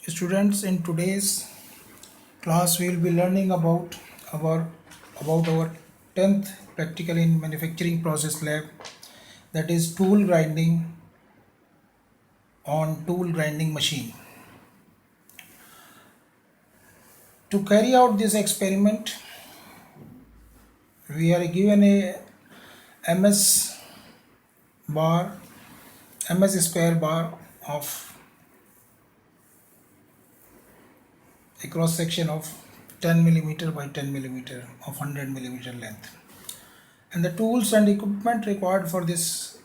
Students, in today's class we will be learning about our 10th practical in manufacturing process lab, that is tool grinding on tool grinding machine. To carry out this experiment, we are given a ms square bar of a cross section of 10 millimeter by 10 millimeter of 100 millimeter length, and the tools and equipment required for this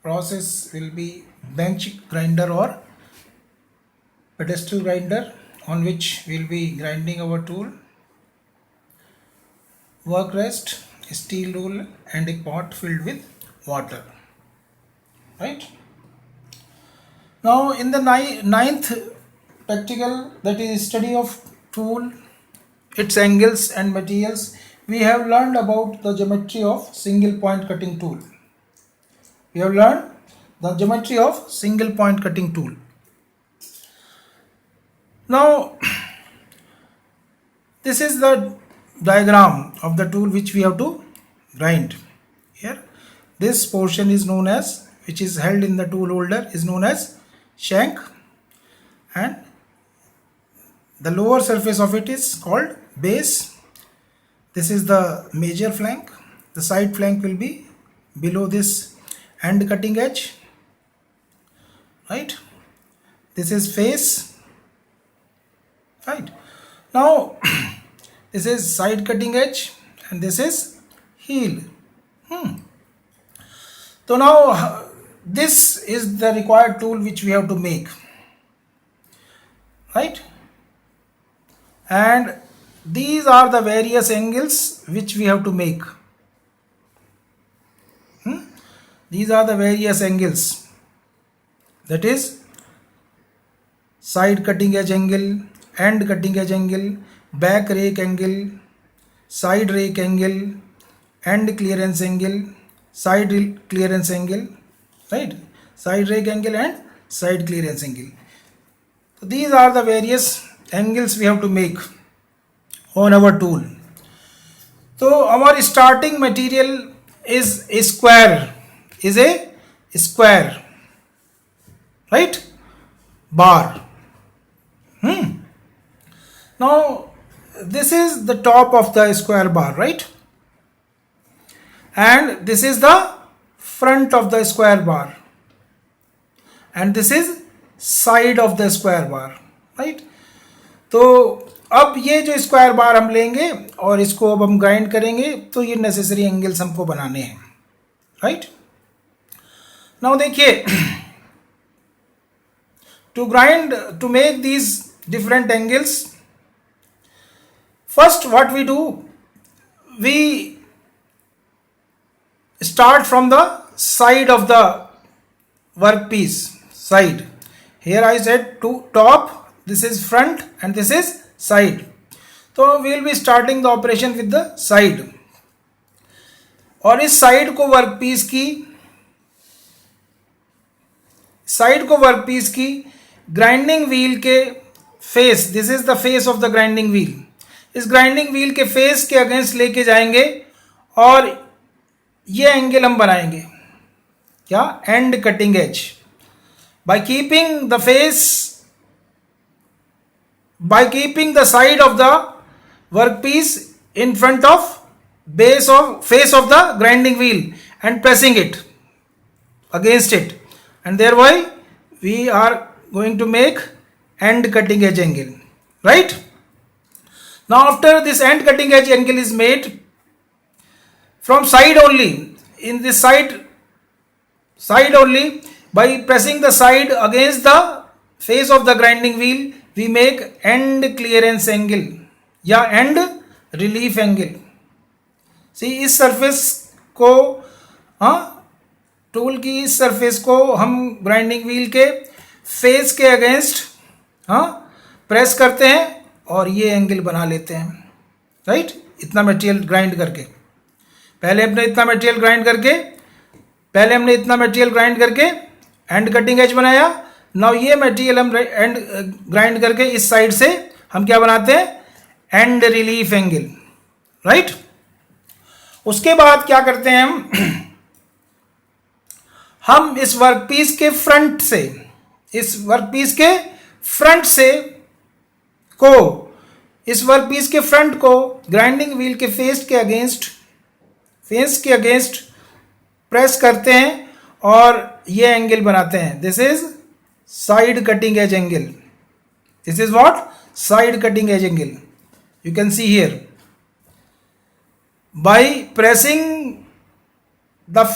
process will be bench grinder or pedestal grinder, on which we will be grinding our tool, work rest, steel rule, and a pot filled with water. Right now, in the ninth practical, that is study of tool, its angles and materials, we have learned about the geometry of single point cutting tool. Now this is the diagram of the tool which we have to grind. Here this portion is known as, which is held in the tool holder, is known as shank, and the lower surface of it is called base. This is the major flank. The side flank will be below this end cutting edge. Right. This is face. Right. Now this is side cutting edge and this is heel. So now this is the required tool which we have to make. Right. And these are the various angles which we have to make. These are the various angles, that is side cutting edge angle, end cutting edge angle, back rake angle, side rake angle, end clearance angle, side clearance angle, right? Side rake angle and side clearance angle. So these are the various angles we have to make on our tool. So our starting material is a square, right, bar. Now this is the top of the square bar, right, and this is the front of the square bar, and this is side of the square bar, right. तो अब ये जो square bar हम लेंगे और इसको अब हम ग्राइंड करेंगे, तो ये नेसेसरी एंगल्स हमको बनाने हैं. राइट नाउ देखिए, to grind, to make these different angles, first what we do, we start from the side of the workpiece. Side, here I said to top, this is front and this is side. So we will be starting the operation with the side. और इस side को workpiece की grinding wheel के face, this is the face of the grinding wheel, इस grinding wheel के face के against लेके जाएंगे और ये एंगल हम बनाएंगे क्या, and cutting edge, by keeping the side of the workpiece in front of face of the grinding wheel and pressing it against it, and thereby we are going to make end cutting edge angle. Right now, after this end cutting edge angle is made from side only, in this side only, by pressing the side against the face of the grinding wheel, we make end clearance angle या end relief angle. See, इस surface को, tool की इस surface को हम grinding wheel के face के against press करते हैं और ये एंगल बना लेते हैं. राइट, इतना मटेरियल ग्राइंड करके, पहले हमने इतना मटेरियल ग्राइंड करके एंड कटिंग एज बनाया. नाउ ये मटेरियल हम एंड ग्राइंड करके इस साइड से हम क्या बनाते हैं, एंड रिलीफ एंगल, राइट। उसके बाद क्या करते हैं हम इस वर्कपीस के फ्रंट से, इस वर्कपीस के फ्रंट से को, इस वर्कपीस के फ्रंट को ग्राइंडिंग व्हील के फेस के अगेंस्ट प्रेस करते हैं और ये एंगल बनाते हैं। This is side cutting edge angle, this is what, side cutting edge angle. You can see here, by pressing the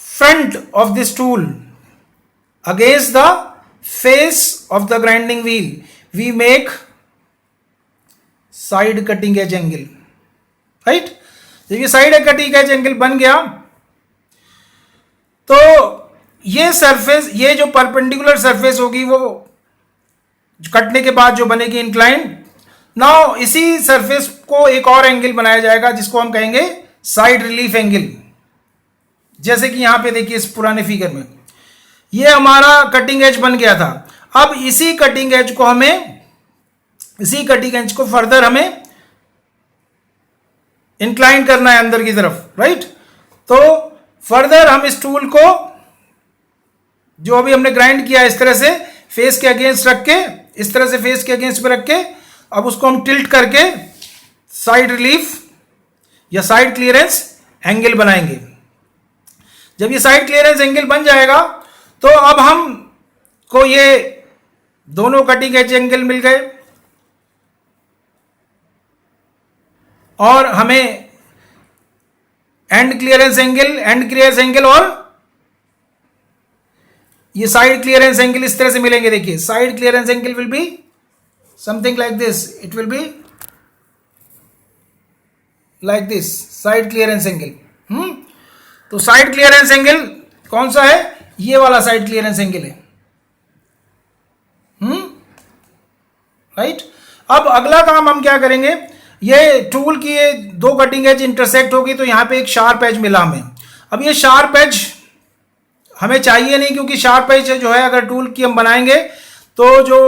front of this tool against the face of the grinding wheel, we make side cutting edge angle, right। जब ये side cutting edge angle बन गया तो ये surface, ये जो perpendicular surface होगी वो कटने के बाद जो बनेगी इंक्लाइंड, नाउ इसी सरफेस को एक और एंगल बनाया जाएगा जिसको हम कहेंगे साइड रिलीफ एंगल। जैसे कि यहां पे देखिए इस पुराने फिगर में ये हमारा कटिंग एज बन गया था। अब इसी कटिंग एज को हमें, इसी कटिंग एज को फर्दर हमें इंक्लाइन करना है अंदर की तरफ, राइट। तो फर्दर हम इस टूल को जो अभी हमने ग्राइंड किया इस तरह से फेस के अगेंस्ट रख के, इस तरह से फेस के अगेंस्ट पे रख के, अब उसको हम टिल्ट करके साइड रिलीफ या साइड क्लियरेंस एंगल बनाएंगे। जब ये साइड क्लियरेंस एंगल बन जाएगा तो अब हम को ये दोनों कटिंग एज एंगल मिल गए और हमें एंड क्लियरेंस एंगल और ये साइड क्लियरेंस एंगल इस तरह से मिलेंगे। देखिए side clearance angle will be something like this, it will be like this, side clearance angle. तो साइड क्लियरेंस एंगल कौन सा है, ये वाला साइड क्लियरेंस एंगल है, राइट। अब अगला काम हम क्या करेंगे, ये टूल की ये दो कटिंग एज इंटरसेक्ट होगी तो यहां पे एक शार्प एज मिला हमें। अब ये शार्प एज हमें चाहिए नहीं, क्योंकि शार्प एज जो है अगर टूल की हम बनाएंगे तो जो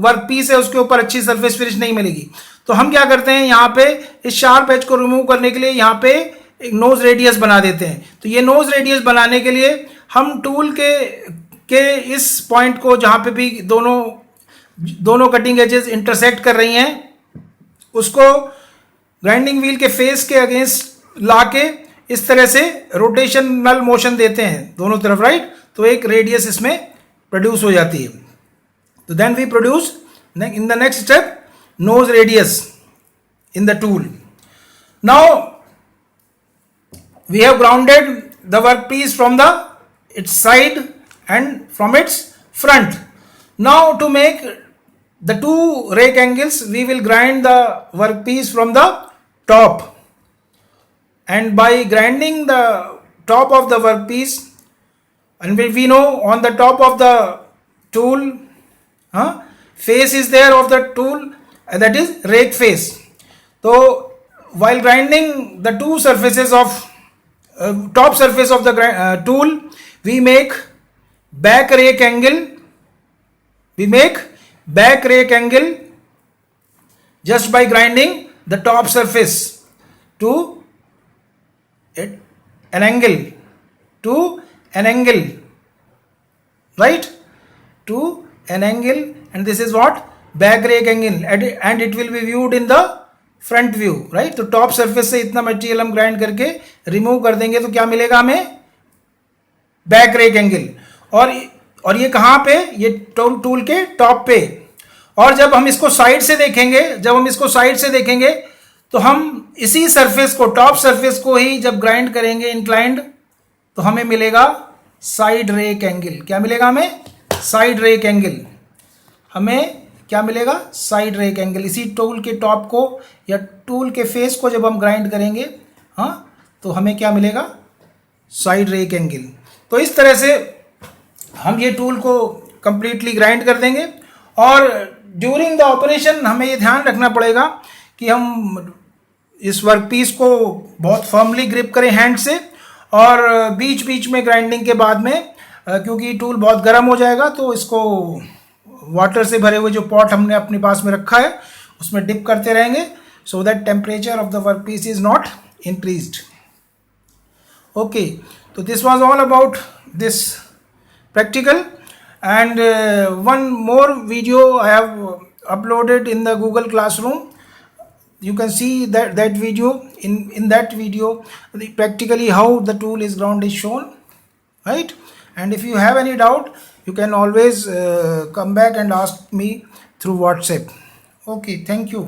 वर्कपीस है उसके ऊपर अच्छी सरफेस फिनिश नहीं मिलेगी। तो हम क्या करते हैं, यहाँ पे इस शार्प एज को रिमूव करने के लिए यहाँ पे एक नोज रेडियस बना देते हैं। तो ये नोज रेडियस बनाने के लिए हम टूल के इस पॉइंट को जहां पे भी दोनों कटिंग एजेस इंटरसेक्ट कर रही हैं उसको ग्राइंडिंग व्हील के फेस के अगेंस्ट लाके इस तरह से रोटेशनल मोशन देते हैं दोनों तरफ, राइट। तो एक रेडियस इसमें प्रोड्यूस हो जाती है। तो then we produce in the next step nose radius in the tool. Now we have grounded the workpiece from its side and from its front. Now to make the two rake angles, we will grind the workpiece from the top, and by grinding the top of the workpiece, and we know on the top of the tool face is there of the tool, that is rake face. So while grinding the two surfaces of top surface of the tool, we make back rake angle, just by grinding the top surface to an angle, right, to an angle, and this is what, back rake angle, and it will be viewed in the front view, right. तो top surface से इतना material हम grind करके remove कर देंगे तो क्या मिलेगा हमें, बैक रेक एंगल। और ये कहां पे, ये टूल के टॉप पे। और जब हम इसको साइड से देखेंगे तो हम इसी सरफेस को, टॉप सरफेस को ही जब ग्राइंड करेंगे इंक्लाइंड, तो हमें मिलेगा साइड रेक एंगल। क्या मिलेगा हमें, साइड रेक एंगल। हमें क्या मिलेगा, साइड रेक एंगल। इसी टूल के टॉप को या टूल के फेस को जब हम ग्राइंड करेंगे तो हमें क्या मिलेगा, साइड रेक एंगल। तो इस तरह से हम ये टूल को कंप्लीटली ग्राइंड कर देंगे। और ड्यूरिंग द ऑपरेशन हमें ये ध्यान रखना पड़ेगा कि हम इस वर्कपीस को बहुत फर्मली ग्रिप करें हैंड से, और बीच बीच में ग्राइंडिंग के बाद में क्योंकि टूल बहुत गर्म हो जाएगा, तो इसको वाटर से भरे हुए जो पॉट हमने अपने पास में रखा है उसमें डिप करते रहेंगे, so that temperature of the work piece is not increased. Okay, so this was all about this practical, and one more video I have uploaded in the Google Classroom. You can see that video. In that video, practically how the tool is ground is shown, right? And if you have any doubt, you can always come back and ask me through WhatsApp. Okay, thank you.